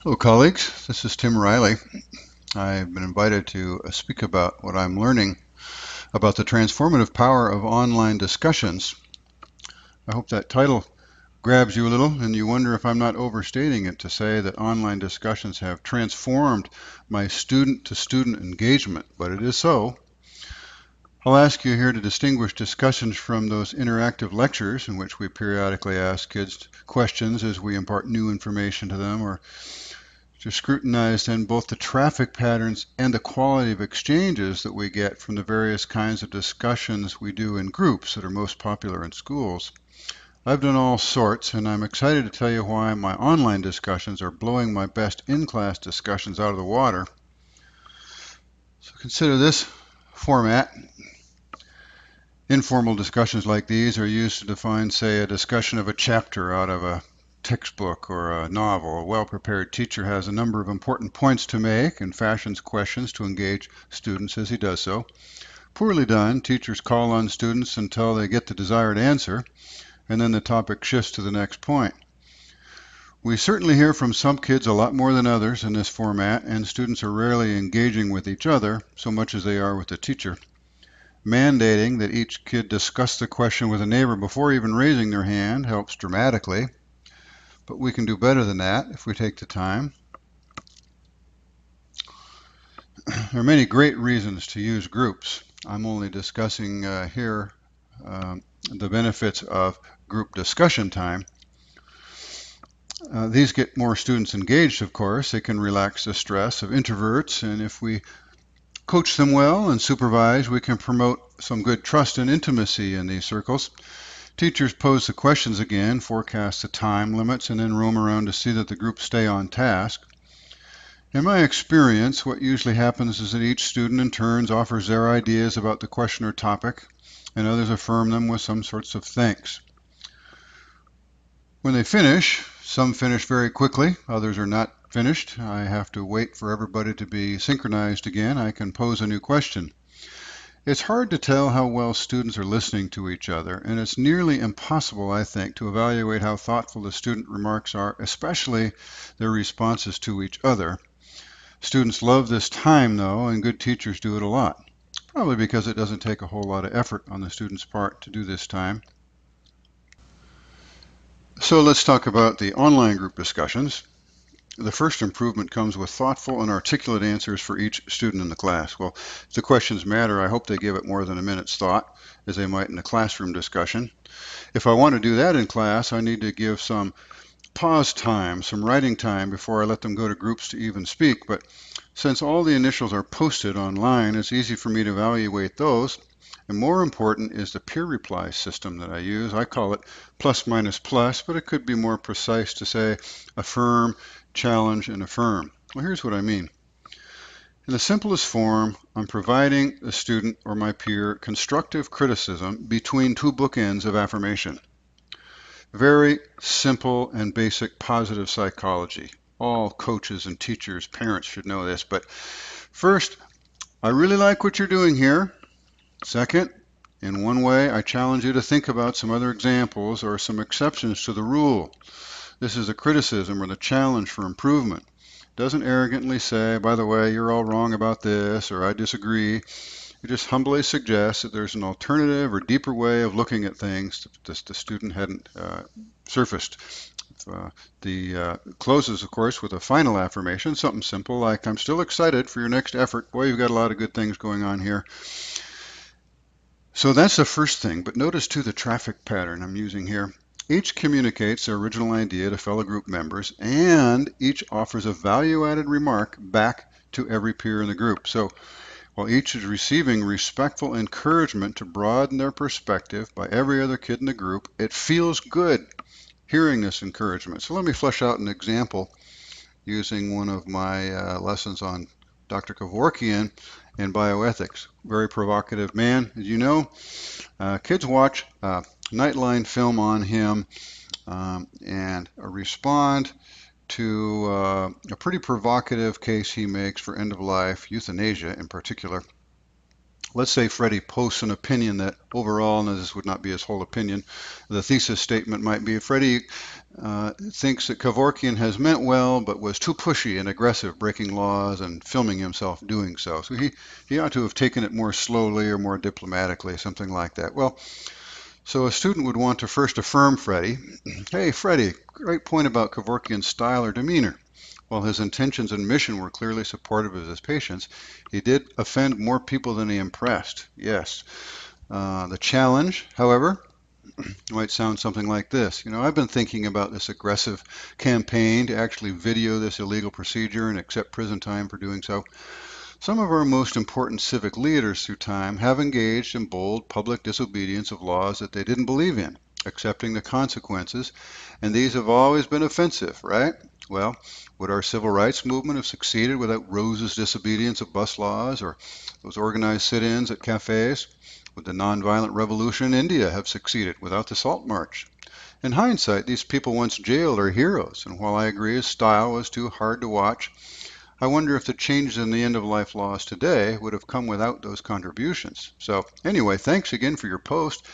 Hello, colleagues. This is Tim Reilly. I've been invited to speak about what I'm learning about the transformative power of online discussions. I hope that title grabs you a little and you wonder if I'm not overstating it to say that online discussions have transformed my student-to-student engagement, but it is so. I'll ask you here to distinguish discussions from those interactive lectures in which we periodically ask kids questions as we impart new information to them, or to scrutinize then both the traffic patterns and the quality of exchanges that we get from the various kinds of discussions we do in groups that are most popular in schools. I've done all sorts, and I'm excited to tell you why my online discussions are blowing my best in-class discussions out of the water. So consider this format. Informal discussions like these are used to define, say, a discussion of a chapter out of a textbook or a novel. A well-prepared teacher has a number of important points to make and fashions questions to engage students as he does so. Poorly done, teachers call on students until they get the desired answer, and then the topic shifts to the next point. We certainly hear from some kids a lot more than others in this format, and students are rarely engaging with each other so much as they are with the teacher. Mandating that each kid discuss the question with a neighbor before even raising their hand helps dramatically, but we can do better than that if we take the time. There are many great reasons to use groups. I'm only discussing here the benefits of group discussion time. These get more students engaged, of course. They can relax the stress of introverts, and if we coach them well and supervise, we can promote some good trust and intimacy in these circles. Teachers pose the questions again, forecast the time limits, and then roam around to see that the group stay on task. In my experience, what usually happens is that each student in turns offers their ideas about the question or topic, and others affirm them with some sorts of thanks. When they finish, some finish very quickly, others are not finished. I have to wait for everybody to be synchronized again. I can pose a new question. It's hard to tell how well students are listening to each other, and it's nearly impossible, I think, to evaluate how thoughtful the student remarks are, especially their responses to each other. Students love this time, though, and good teachers do it a lot, probably because it doesn't take a whole lot of effort on the student's part to do this time. So let's talk about the online group discussions. The first improvement comes with thoughtful and articulate answers for each student in the class. Well, if the questions matter, I hope they give it more than a minute's thought, as they might in a classroom discussion. If I want to do that in class, I need to give some pause time, some writing time before I let them go to groups to even speak. But since all the initials are posted online, it's easy for me to evaluate those. And more important is the peer reply system that I use. I call it plus minus plus, but it could be more precise to say affirm, challenge, and affirm. Well, here's what I mean. In the simplest form, I'm providing the student or my peer constructive criticism between two bookends of affirmation. Very simple and basic positive psychology. All coaches and teachers, parents should know this. But first, I really like what you're doing here. Second, in one way, I challenge you to think about some other examples or some exceptions to the rule. This is a criticism or the challenge for improvement. It doesn't arrogantly say, by the way, you're all wrong about this, or I disagree. It just humbly suggests that there's an alternative or deeper way of looking at things that the student hadn't surfaced. Closes, of course, with a final affirmation, something simple like, I'm still excited for your next effort. Boy, you've got a lot of good things going on here. So that's the first thing, but notice too the traffic pattern I'm using here. Each communicates their original idea to fellow group members, and each offers a value-added remark back to every peer in the group. So while each is receiving respectful encouragement to broaden their perspective by every other kid in the group, it feels good hearing this encouragement. So let me flesh out an example using one of my lessons on Dr. Kevorkian and bioethics. Very provocative man, as you know. Kids watch a Nightline film on him and respond to a pretty provocative case he makes for end-of-life euthanasia in particular. let's say Freddie posts an opinion that overall, and this would not be his whole opinion, the thesis statement might be Freddie thinks that Kevorkian has meant well, but was too pushy and aggressive, breaking laws and filming himself doing so. So he ought to have taken it more slowly or more diplomatically, something like that. Well, so a student would want to first affirm Freddie. Hey, Freddie, great point about Kevorkian's style or demeanor. While his intentions and mission were clearly supportive of his patients, he did offend more people than he impressed. Yes. The challenge, however, might sound something like this. I've been thinking about this aggressive campaign to actually video this illegal procedure and accept prison time for doing so. Some of our most important civic leaders through time have engaged in bold public disobedience of laws that they didn't believe in, accepting the consequences, and these have always been offensive, right? Well, would our civil rights movement have succeeded without Rose's disobedience of bus laws or those organized sit-ins at cafes? Would the nonviolent revolution in India have succeeded without the Salt March? In hindsight, these people once jailed are heroes, and while I agree his style was too hard to watch, I wonder if the changes in the end-of-life laws today would have come without those contributions. So anyway, thanks again for your post.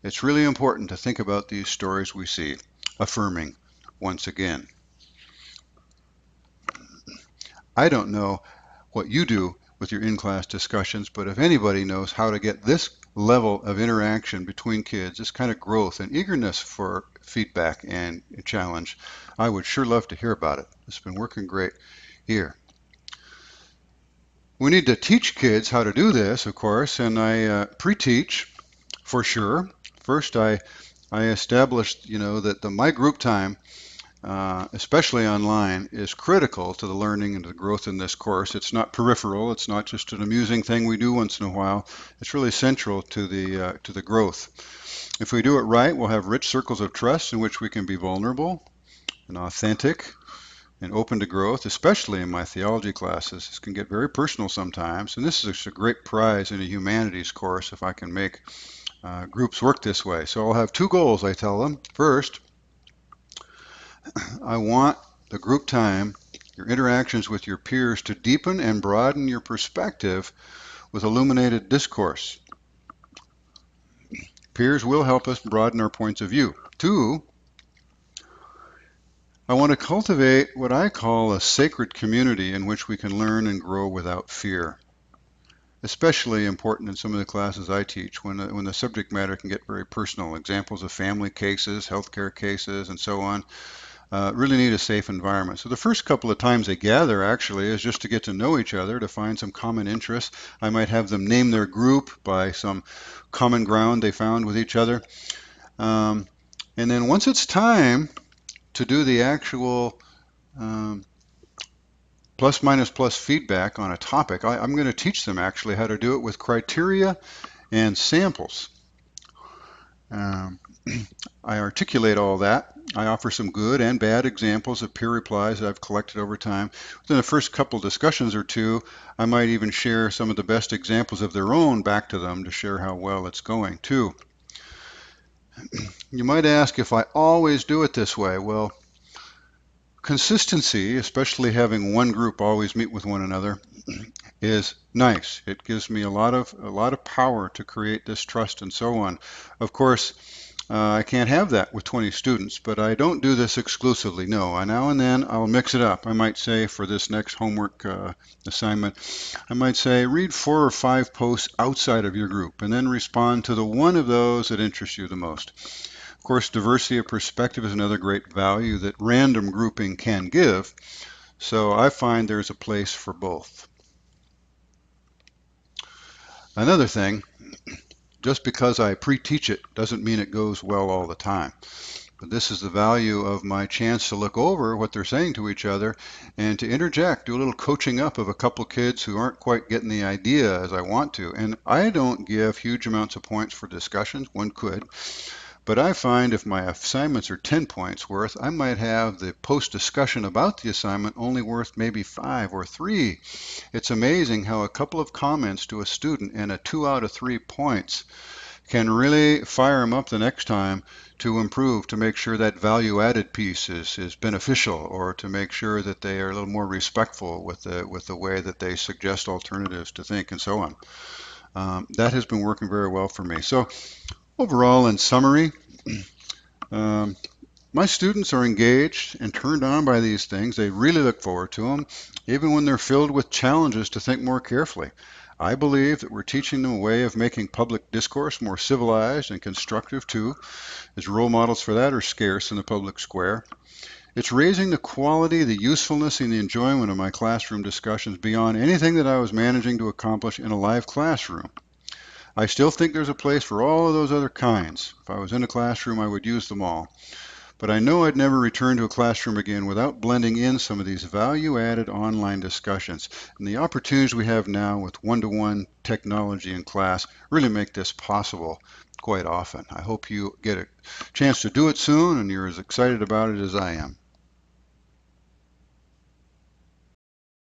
It's really important to think about these stories we see, affirming once again. I don't know what you do with your in-class discussions, but if anybody knows how to get this level of interaction between kids, this kind of growth and eagerness for feedback and challenge, I would sure love to hear about it. It's been working great here. We need to teach kids how to do this, of course, and I pre-teach for sure. First, I established, that my group time, especially online, is critical to the learning and the growth in this course. It's not peripheral. It's not just an amusing thing we do once in a while. It's really central to the growth. If we do it right, we'll have rich circles of trust in which we can be vulnerable and authentic and open to growth, especially in my theology classes. This can get very personal sometimes, and this is just a great prize in a humanities course if I can make groups work this way. So I'll have two goals, I tell them. First, I want the group time, your interactions with your peers, to deepen and broaden your perspective with illuminated discourse. Peers will help us broaden our points of view. Two, I want to cultivate what I call a sacred community in which we can learn and grow without fear. Especially important in some of the classes I teach when the subject matter can get very personal. Examples of family cases, healthcare cases, and so on. Really need a safe environment. So the first couple of times they gather actually is just to get to know each other, to find some common interests. I might have them name their group by some common ground they found with each other. And then once it's time to do the actual plus minus plus feedback on a topic, I'm going to teach them actually how to do it with criteria and samples. I articulate all that. I offer some good and bad examples of peer replies that I've collected over time. Within the first couple discussions or two, I might even share some of the best examples of their own back to them to share how well it's going too. You might ask if I always do it this way. Well, consistency, especially having one group always meet with one another, is nice. It gives me a lot of power to create this trust and so on. Of course, I can't have that with 20 students, but I don't do this exclusively. No, now and then I'll mix it up. I might say for this next homework assignment, I might say read 4 or 5 posts outside of your group and then respond to the one of those that interests you the most. Of course, diversity of perspective is another great value that random grouping can give. So I find there's a place for both. Another thing, just because I pre-teach it doesn't mean it goes well all the time. But this is the value of my chance to look over what they're saying to each other and to interject, do a little coaching up of a couple kids who aren't quite getting the idea as I want to. And I don't give huge amounts of points for discussions. One could. But I find if my assignments are 10 points worth, I might have the post-discussion about the assignment only worth maybe 5 or 3. It's amazing how a couple of comments to a student and a 2 out of 3 points can really fire them up the next time to improve, to make sure that value-added piece is beneficial, or to make sure that they are a little more respectful with the way that they suggest alternatives to think and so on. That has been working very well for me. So overall, in summary, um, my students are engaged and turned on by these things. They really look forward to them, even when they're filled with challenges to think more carefully. I believe that we're teaching them a way of making public discourse more civilized and constructive too, as role models for that are scarce in the public square. It's raising the quality, the usefulness, and the enjoyment of my classroom discussions beyond anything that I was managing to accomplish in a live classroom. I still think there's a place for all of those other kinds. If I was in a classroom, I would use them all. But I know I'd never return to a classroom again without blending in some of these value-added online discussions. And the opportunities we have now with one-to-one technology in class really make this possible quite often. I hope you get a chance to do it soon and you're as excited about it as I am.